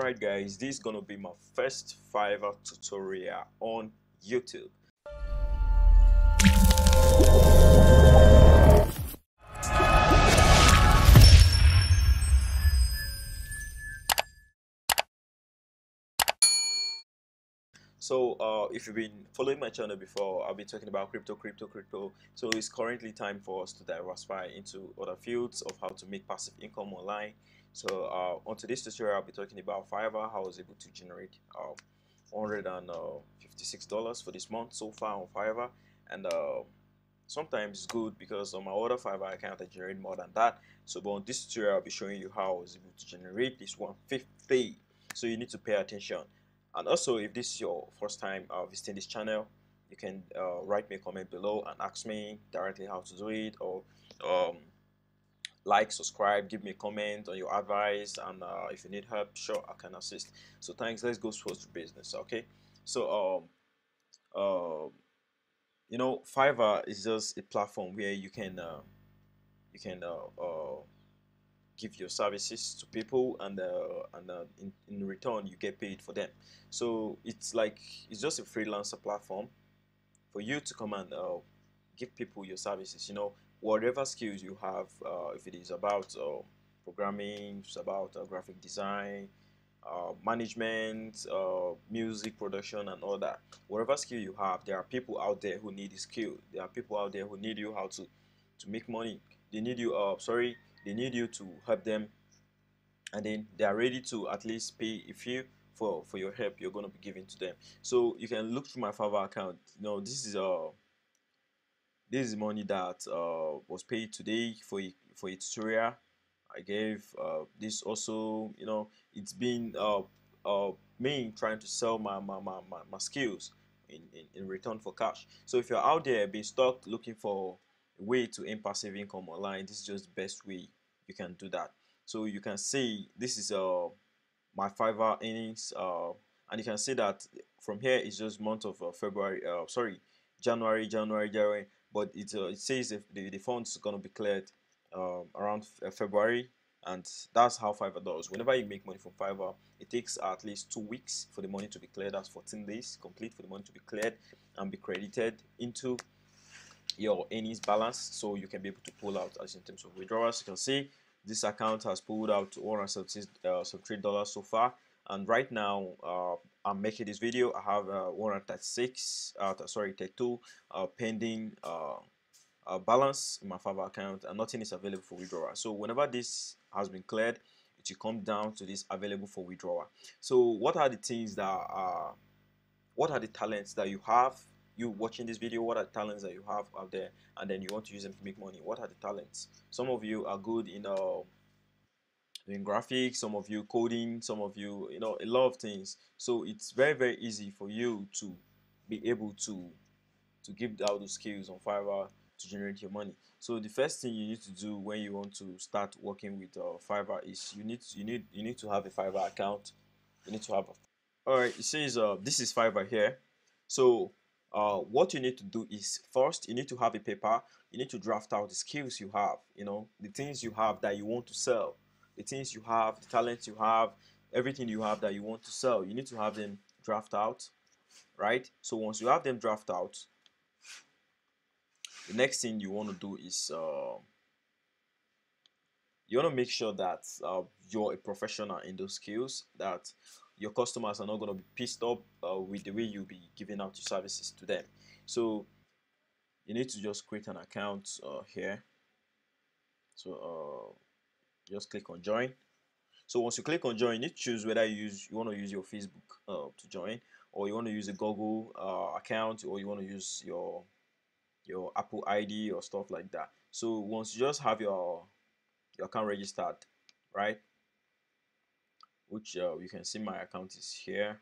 Alright guys, this is gonna be my first Fiverr tutorial on YouTube. So if you've been following my channel before, I'll be talking about crypto. So it's currently time for us to diversify into other fields of how to make passive income online. So on today's tutorial, I'll be talking about Fiverr, how I was able to generate $156 for this month so far on Fiverr. And sometimes it's good because on my other Fiverr account I generate more than that. But on this tutorial, I'll be showing you how I was able to generate this 150. So you need to pay attention. And also, if this is your first time visiting this channel, you can write me a comment below and ask me directly how to do it, or like, subscribe, give me a comment on your advice, and if you need help, sure, I can assist. So thanks. Let's go straight to business. Okay. So Fiverr is just a platform where you can give your services to people, and in return you get paid for them. So it's just a freelancer platform for you to come and give people your services. Whatever skills you have, if it is about programming, if it's about graphic design, management, music production, and all that. Whatever skill you have, there are people out there who need the skill. There are people out there who need you how to make money. They need you they need you to help them, and then they are ready to at least pay a fee for your help you're going to be giving to them. So you can look through my Fiverr account. This is money that was paid today for a tutorial I gave. This also, it's been me trying to sell my skills in return for cash. So if you're out there being stuck looking for a way to earn passive income online, this is just the best way you can do that. So you can see this is my Fiverr earnings, and you can see that from here it's just month of January, but it says if the funds are going to be cleared around February. And that's how Fiverr does. Whenever you make money from Fiverr, it takes at least 2 weeks for the money to be cleared. That's 14 days complete for the money to be cleared and be credited into your earnings balance, so you can be able to pull out. As in terms of withdrawals, you can see this account has pulled out $173 so far. And right now I'm making this video, I have 32 pending balance in my Fiverr account, and nothing is available for withdrawal. So whenever this has been cleared, it will come down to this available for withdrawal. So what are the things that are what are the talents that you have, you watching this video? What are the talents that you have out there, and then you want to use them to make money? What are the talents? Some of you are good in doing graphics, some of you coding, some of you, a lot of things. So it's very easy for you to be able to give out those skills on Fiverr to generate your money. So the first thing you need to do when you want to start working with Fiverr is you need to have a Fiverr account. You need to have all right, it says this is Fiverr here. So what you need to do is, first you need to have a paper. You need to draft out the skills you have, the things you have that you want to sell, the things you have, the talents you have, everything you have that you want to sell. You need to have them draft out, right? So once you have them draft out, the next thing you want to do is you want to make sure that you're a professional in those skills, that your customers are not going to be pissed off with the way you'll be giving out your services to them. So you need to just create an account here. So just click on join. So once you click on join, you need to choose whether you want to use your Facebook to join, or you want to use a Google account, or you want to use your Apple ID or stuff like that. So once you just have your account registered, right, which you can see my account is here.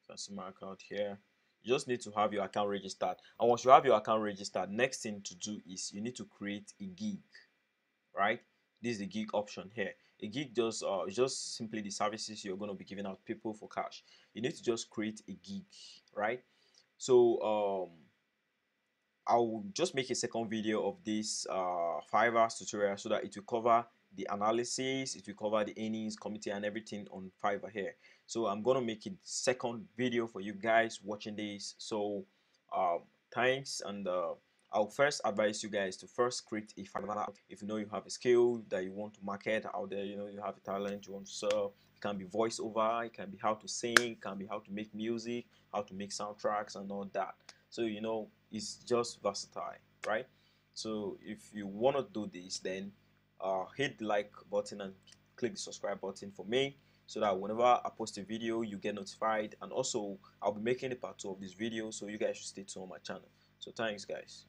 You can see my account here. You just need to have your account registered, and once you have your account registered, next thing to do is you need to create a gig, right? This is the gig option here. A gig is just simply the services you're going to be giving out people for cash. You need to just create a gig, right? So I'll just make a second video of this Fiverr tutorial so that it will cover the analysis, it will cover the earnings, committee, and everything on Fiverr here. So I'm gonna make it second video for you guys watching this. So thanks, and I'll first advise you guys to first create a Fiverr account. If you know you have a skill that you want to market out there, you know you have a talent you want to sell. It can be voiceover, it can be how to sing, it can be how to make music, how to make soundtracks, and all that. So you know it's just versatile, right? So if you want to do this, then hit the like button and click the subscribe button for me, so that whenever I post a video you get notified. And also I'll be making a part 2 of this video, so you guys should stay tuned on my channel. So thanks guys.